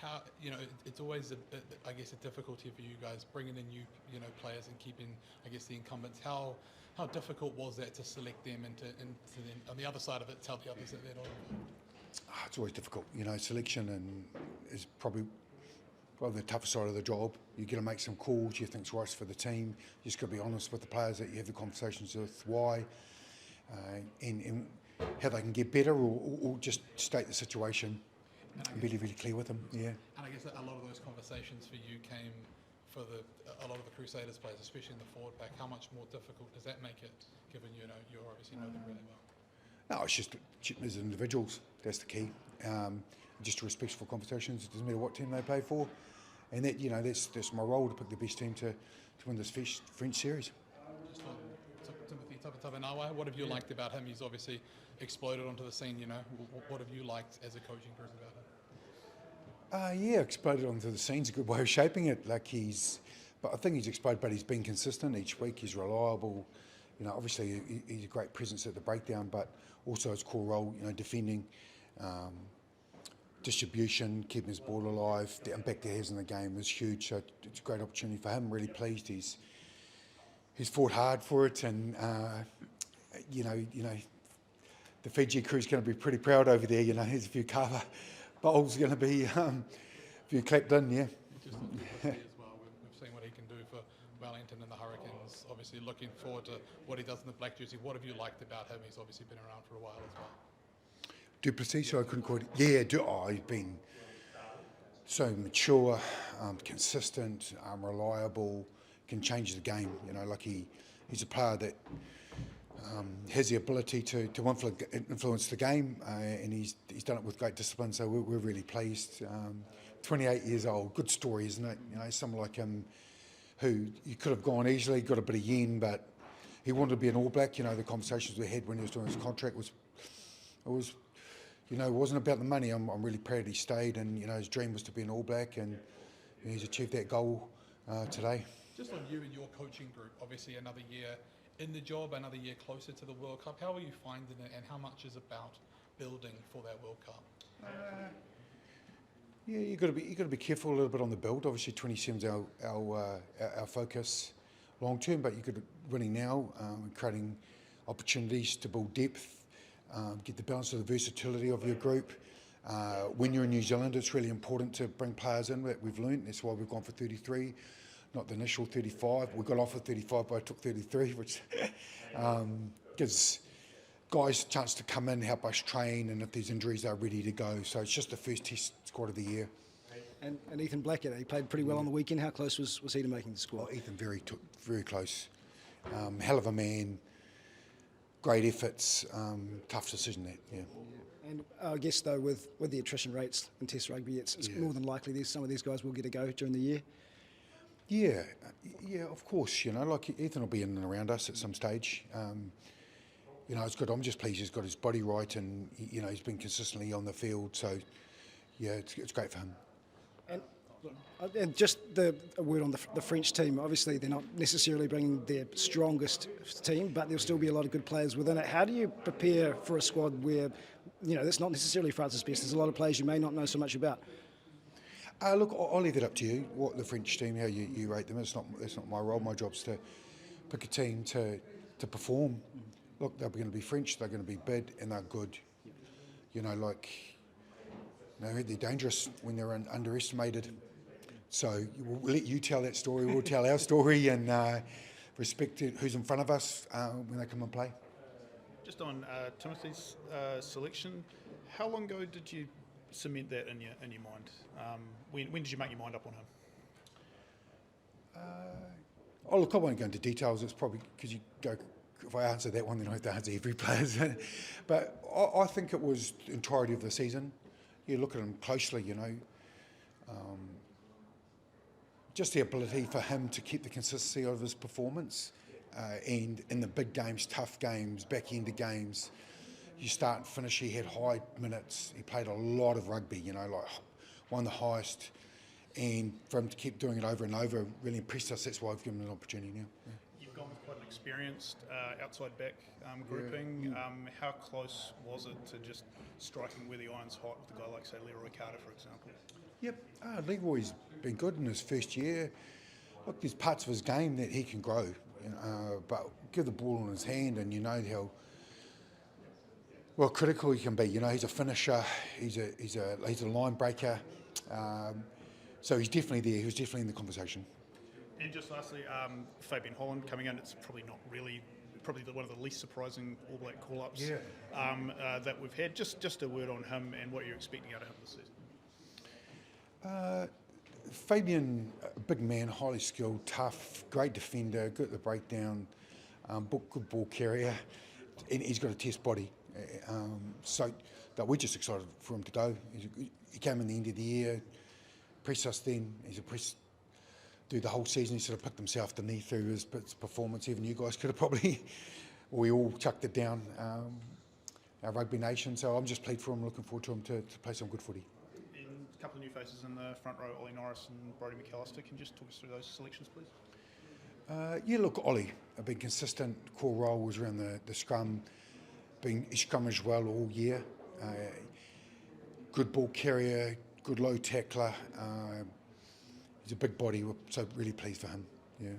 how, it's always I guess a difficulty for you guys bringing in new players and keeping, I guess, the incumbents. How difficult was that to select them and to then on the other side of it tell the others that they're not involved? It's always difficult, selection and is probably the toughest side of the job. You got to make some calls you think's right for the team. You just got to be honest with the players that you have the conversations with, why, and how they can get better, or just state the situation and be really clear with them. Yeah. And I guess a lot of those conversations for you came for a lot of the Crusaders players, especially in the forward pack. How much more difficult does that make it, given you obviously know them really well? No, it's just as individuals. That's the key. Just respectful conversations. It doesn't matter what team they play for, and that's my role to pick the best team to win this French series. Just on Timothy Tavanawa, what have you liked about him? He's obviously exploded onto the scene. What have you liked as a coaching person about him? Yeah, exploded onto the scene's a good way of shaping it. But I think he's exploded. But he's been consistent each week. He's reliable. Obviously he's a great presence at the breakdown, but also his core role, defending, distribution, keeping his ball alive, the impact he has in the game is huge. So it's a great opportunity for him. Really pleased. He's fought hard for it, and the Fiji crew's going to be pretty proud over there. There's a few Kava bowls going to be a few clapped in, yeah. Just on Dupy as well, we've seen what he can do for Wellington and the Hurricanes. Obviously looking forward to what he does in the black jersey. What have you liked about him? He's obviously been around for a while as well. Dupy, so I couldn't quite. Yeah, he's been so mature, consistent, reliable, can change the game. He's a player that has the ability to influence the game, and he's done it with great discipline. So we're really pleased. 28 years old, good story, isn't it? Someone like him who you could have gone easily, got a bit of yen, but he wanted to be an All Black. The conversations we had when he was doing his contract it wasn't about the money. I'm really proud he stayed, and his dream was to be an All Black, and he's achieved that goal today. Just on you and your coaching group, obviously another year in the job, another year closer to the World Cup. How are you finding it, and how much is about building for that World Cup? Yeah, you got to be careful a little bit on the build. Obviously, 27's our focus long term, but you could winning now, creating opportunities to build depth, get the balance of the versatility of your group. When you're in New Zealand, it's really important to bring players in that we've learnt. That's why we've gone for 33, not the initial 35. We got offered 35, but I took 33, which gives guys a chance to come in, help us train, and if there's injuries, they're ready to go. So it's just the first test squad of the year. And Ethan Blackett, he played pretty well on the weekend. How close was he to making the squad? Oh, Ethan, very close. Hell of a man. Great efforts. Tough decision that, yeah. And I guess, though, with the attrition rates in Test rugby, it's more than likely some of these guys will get a go during the year. Yeah, of course. Like Ethan will be in and around us at some stage. It's good. I'm just pleased he's got his body right, and he's been consistently on the field. So, yeah, it's great for him. And just a word on the French team. Obviously, they're not necessarily bringing their strongest team, but there'll still be a lot of good players within it. How do you prepare for a squad where, that's not necessarily France's best? There's a lot of players you may not know so much about. Look, I'll leave it up to you. What the French team, how you rate them. That's not my role. My job's to pick a team to perform. Look, they're going to be French. They're going to be big, and they're good. They're dangerous when they're underestimated. So we'll let you tell that story. We'll tell our story, and respect who's in front of us when they come and play. Just on Timothy's selection, how long ago did you cement that in your mind? When did you make your mind up on him? Look, I won't go into details. It's probably because you go. If I answer that one, then I have to answer every player's. But I think it was the entirety of the season. You look at him closely, just the ability for him to keep the consistency of his performance, and in the big games, tough games, back end of games, you start and finish. He had high minutes. He played a lot of rugby, like won the highest, and for him to keep doing it over and over really impressed us. That's why I've given him an opportunity now. Yeah. You've gone with quite an experienced outside back grouping. Yeah. How close was it to just striking where the iron's hot with a guy like, say, Leroy Carter, for example? Yep, Leroy's been good in his first year. Look, there's parts of his game that he can grow, but give the ball in his hand and you know how critical he can be. He's a finisher, he's a line breaker, so he's definitely there. He was definitely in the conversation. And just lastly, Fabian Holland coming in, it's probably not really, probably one of the least surprising All Black call-ups that we've had. Just a word on him and what you're expecting out of him this season. Fabian, a big man, highly skilled, tough, great defender, good at the breakdown, good ball carrier, and he's got a test body. So that we're just excited for him to go. He came in the end of the year, pressed us then. He's a press through the whole season. He sort of picked himself to knee through his performance. Even you guys could have probably, we all chucked it down, our rugby nation. So I'm just pleased for him, looking forward to him to play some good footy. And a couple of new faces in the front row, Ollie Norris and Brodie McAllister. Can you just talk us through those selections, please? Yeah, look, Ollie, a big consistent core role was around the scrum, being scrummaged well all year. Good ball carrier, good low tackler. He's a big body, so really pleased for him. Yeah.